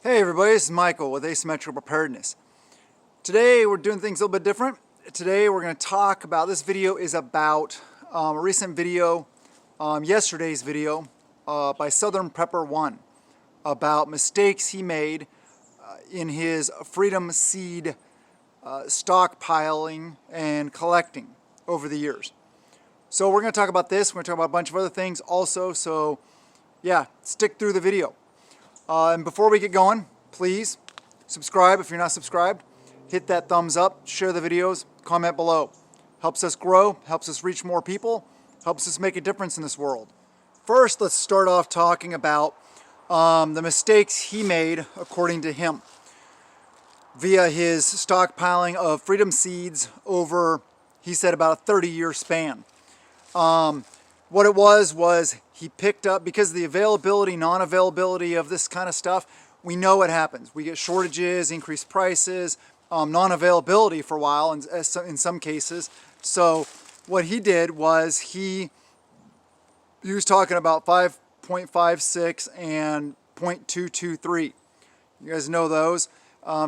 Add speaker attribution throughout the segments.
Speaker 1: Hey everybody, this is Michael with Asymmetrical Preparedness. Today we're doing things a little bit different. Today we're going to talk about, this video is about a recent video, yesterday's video by Southern Prepper 1 about mistakes he made in his freedom seed stockpiling and collecting over the years. So we're going to talk about this, we're going to talk about a bunch of other things also, so yeah, stick through the video. And before we get going, please subscribe if you're not subscribed. Hit that thumbs up, share the videos, comment below. Helps us grow, helps us reach more people, helps us make a difference in this world. First, let's start off talking about the mistakes he made, according to him, via his stockpiling of freedom seeds over, he said, about a 30-year span. What it was he picked up, because of the availability, non-availability of this kind of stuff, we know what happens. We get shortages, increased prices, non-availability for a while in some cases. So what he did was he was talking about 5.56 and 0.223. You guys know those.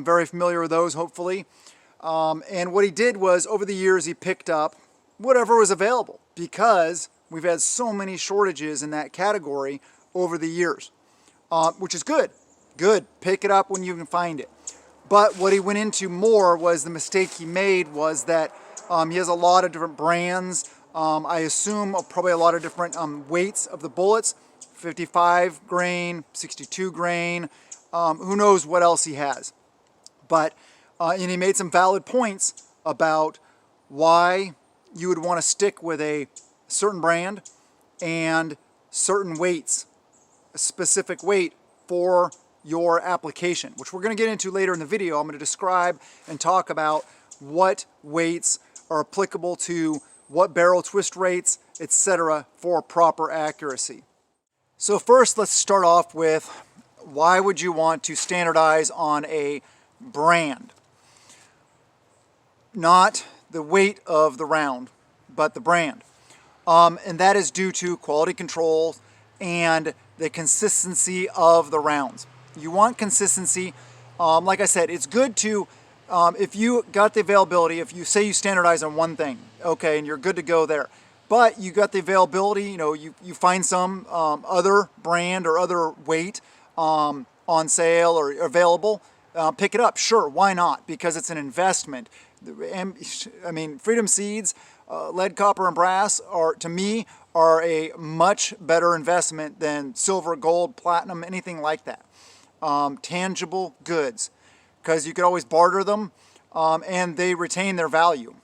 Speaker 1: Very familiar with those, hopefully. And what he did was, over the years, he picked up whatever was available, because we've had so many shortages in that category over the years, which is good. Good. Pick it up when you can find it. But what he went into more was the mistake he made was that he has a lot of different brands. I assume probably a lot of different weights of the bullets, 55 grain, 62 grain, who knows what else he has. But, and he made some valid points about why you would want to stick with a certain brand and certain weights, a specific weight for your application, which we're going to get into later in the video. I'm going to describe and talk about what weights are applicable to what barrel twist rates, etc., for proper accuracy. So first, let's start off with, why would you want to standardize on a brand? Not the weight of the round, but the brand. And that is due to quality control and the consistency of the rounds. You want consistency. Like I said, it's good to, if you got the availability, if you say you standardize on one thing, okay, and you're good to go there, but you got the availability, you know, you find some other brand or other weight on sale or available, pick it up. Sure, why not? Because it's an investment. I mean, freedom seeds, lead, copper, and brass are, to me, are a much better investment than silver, gold, platinum, anything like that. Tangible goods, because you could always barter them, and they retain their value.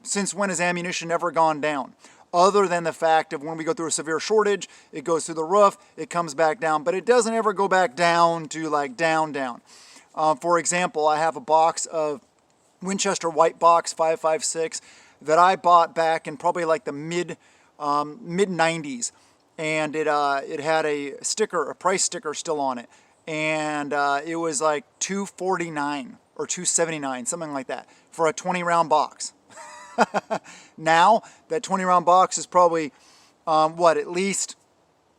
Speaker 1: Since when has ammunition ever gone down? Other than the fact of when we go through a severe shortage, it goes through the roof, it comes back down, but it doesn't ever go back down to like down. For example, I have a box of Winchester White Box 5.56 that I bought back in probably like the mid 90s, and it had a sticker, a price sticker still on it, and it was like $249 or $279, something like that, for a 20 round box. Now that 20 round box is probably at least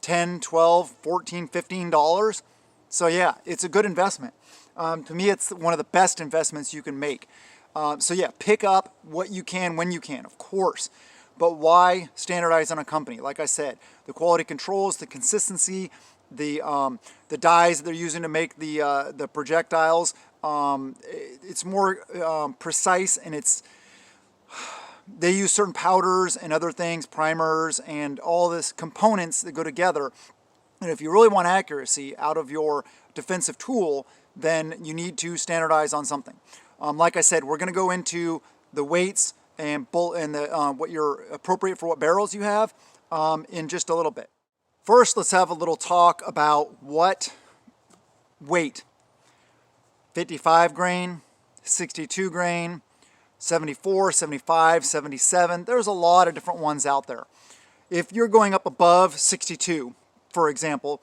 Speaker 1: $10, $12, $14, $15. So yeah, it's a good investment. To me, it's one of the best investments you can make. So yeah, pick up what you can when you can, of course. But why standardize on a company? Like I said, the quality controls, the consistency, the dyes that they're using to make the projectiles. It's more precise, and they use certain powders and other things, primers, and all this components that go together. And if you really want accuracy out of your defensive tool, then you need to standardize on something. Like I said, we're going to go into the weights and what you're appropriate for what barrels you have in just a little bit. First, let's have a little talk about what weight. 55 grain, 62 grain, 74, 75, 77. There's a lot of different ones out there. If you're going up above 62, for example,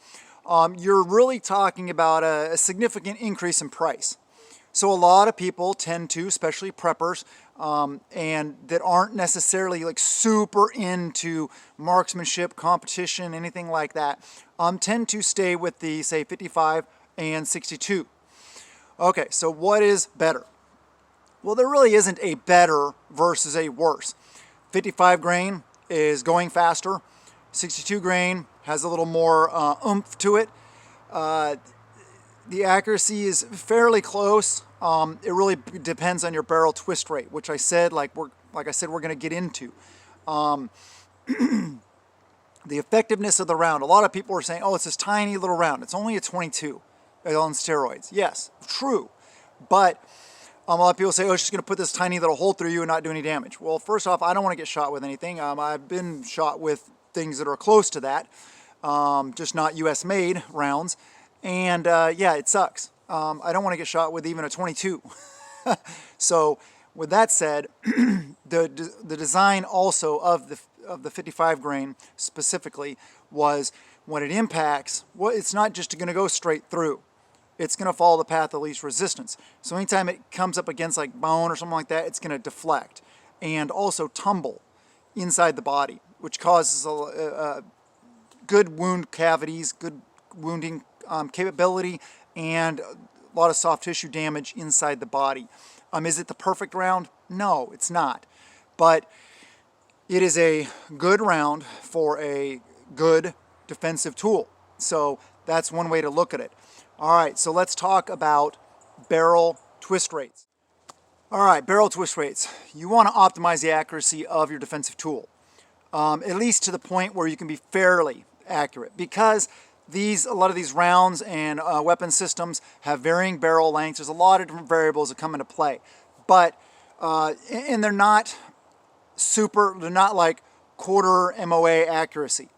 Speaker 1: you're really talking about a significant increase in price. So a lot of people tend to, especially preppers, and that aren't necessarily like super into marksmanship, competition, anything like that, tend to stay with the, say, 55 and 62. Okay, so what is better? Well, there really isn't a better versus a worse. 55 grain is going faster. 62 grain has a little more oomph to it. The accuracy is fairly close. It really depends on your barrel twist rate, which I said, like I said, we're going to get into. The effectiveness of the round. A lot of people are saying, oh, it's this tiny little round. It's only a 22 on steroids. Yes, true. But a lot of people say, oh, it's just going to put this tiny little hole through you and not do any damage. Well, first off, I don't want to get shot with anything. I've been shot with things that are close to that, just not US-made rounds. And yeah, it sucks. I don't want to get shot with even a 22. So with that said, the design also of the 55 grain specifically was when it impacts, well, it's not just going to go straight through. It's going to follow the path of least resistance. So anytime it comes up against like bone or something like that, it's going to deflect and also tumble inside the body, which causes good wound cavities, good wounding capability, and a lot of soft tissue damage inside the body. Is it the perfect round? No, it's not. But it is a good round for a good defensive tool. So that's one way to look at it. All right, so let's talk about barrel twist rates. All right, barrel twist rates. You want to optimize the accuracy of your defensive tool, at least to the point where you can be fairly accurate, because a lot of these rounds and weapon systems have varying barrel lengths. There's a lot of different variables that come into play, but and they're not like quarter MOA accuracy.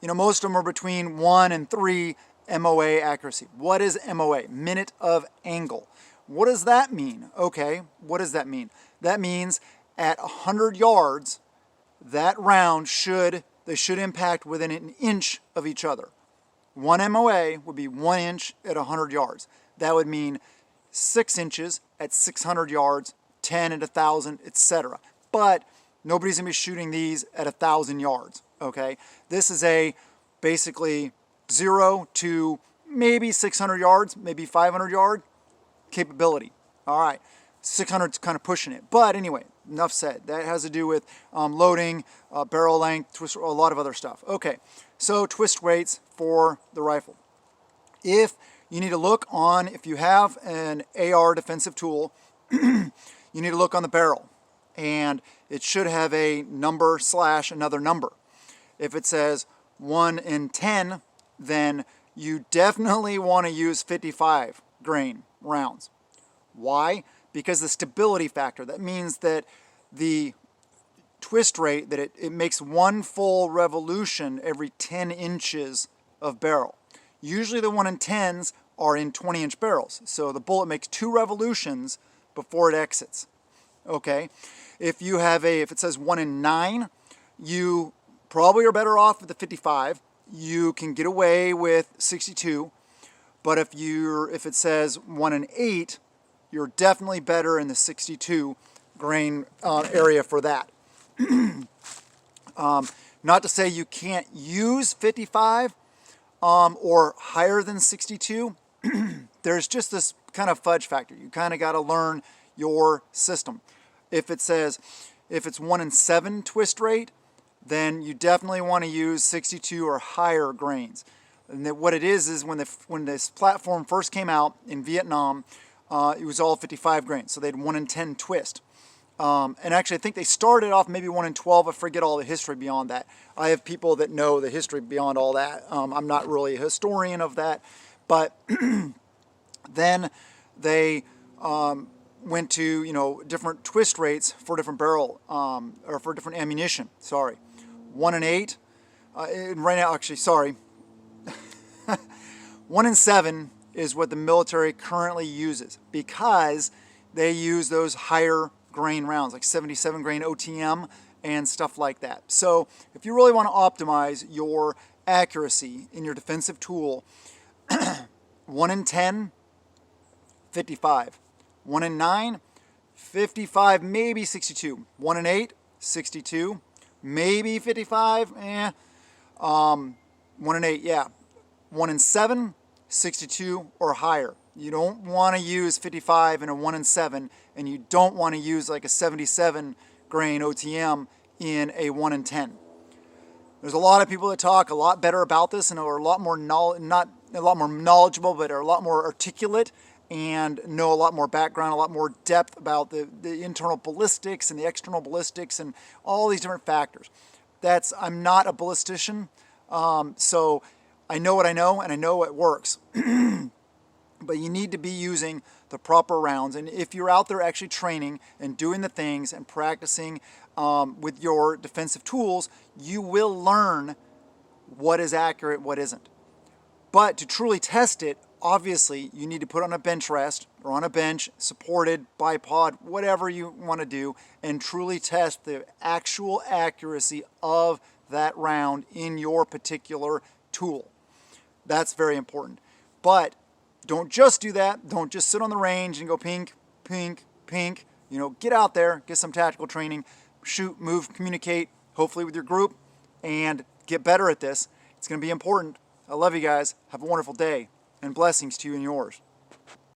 Speaker 1: You know, most of them are between 1 and 3 MOA accuracy. What is MOA? Minute of angle. What does that mean? Okay, what does that mean? That means at 100 yards, that round should impact within an inch of each other. 1 MOA would be 1 inch at 100 yards. That would mean 6 inches at 600 yards, 10 at 1,000, etc. But nobody's going to be shooting these at 1,000 yards, okay? This is a basically 0 to maybe 600 yards, maybe 500 yard capability. All right, 600 is kind of pushing it. But anyway, enough said. That has to do with loading, barrel length, twist, a lot of other stuff. Okay, so twist rates for the rifle. If you need to look on, if you have an AR defensive tool, you need to look on the barrel. And it should have a number / another number. If it says 1 in 10, then you definitely want to use 55 grain rounds. Why? Because the stability factor, that means that the twist rate, that it makes 1 full revolution every 10 inches of barrel. Usually the 1 in 10s are in 20-inch barrels, so the bullet makes 2 revolutions before it exits. Okay, if it says 1 in 9, you probably are better off with the 55. You can get away with 62, but if it says 1 in 8, you're definitely better in the 62 grain area for that. Not to say you can't use 55 or higher than 62. There's just this kind of fudge factor. You kind of got to learn your system. If it's 1 in 7 twist rate, then you definitely want to use 62 or higher grains. And what it is when this platform first came out in Vietnam, it was all 55 grains. So they had 1 in 10 twist. And actually, I think they started off maybe 1 in 12. I forget all the history beyond that. I have people that know the history beyond all that. I'm not really a historian of that. But then they went to, different twist rates for different barrel, or for different ammunition. Sorry. 1 in 8. And right now, actually, sorry. 1 in 7 is what the military currently uses, because they use those higher grain rounds, like 77 grain OTM and stuff like that. So if you really want to optimize your accuracy in your defensive tool, 1 in 10, 55. 1 in 9, 55, maybe 62. 1 in 8, 62, maybe 55, 1 in 8, yeah. 1 in 7, 62 or higher. You don't want to use 55 in a 1 in 7, and you don't want to use like a 77 grain OTM in a 1 in 10. There's a lot of people that talk a lot better about this and are a lot more not a lot more knowledgeable, but are a lot more articulate and know a lot more background, a lot more depth about the internal ballistics and the external ballistics and all these different factors. I'm not a ballistician, so I know what I know and I know what works. But you need to be using the proper rounds. And if you're out there actually training and doing the things and practicing with your defensive tools, you will learn what is accurate, what isn't. But to truly test it, obviously, you need to put on a bench rest or on a bench, supported, bipod, whatever you want to do, and truly test the actual accuracy of that round in your particular tool. That's very important. But don't just do that. Don't just sit on the range and go pink, pink, pink. Get out there, get some tactical training, shoot, move, communicate, hopefully with your group, and get better at this. It's going to be important. I love you guys. Have a wonderful day, and blessings to you and yours.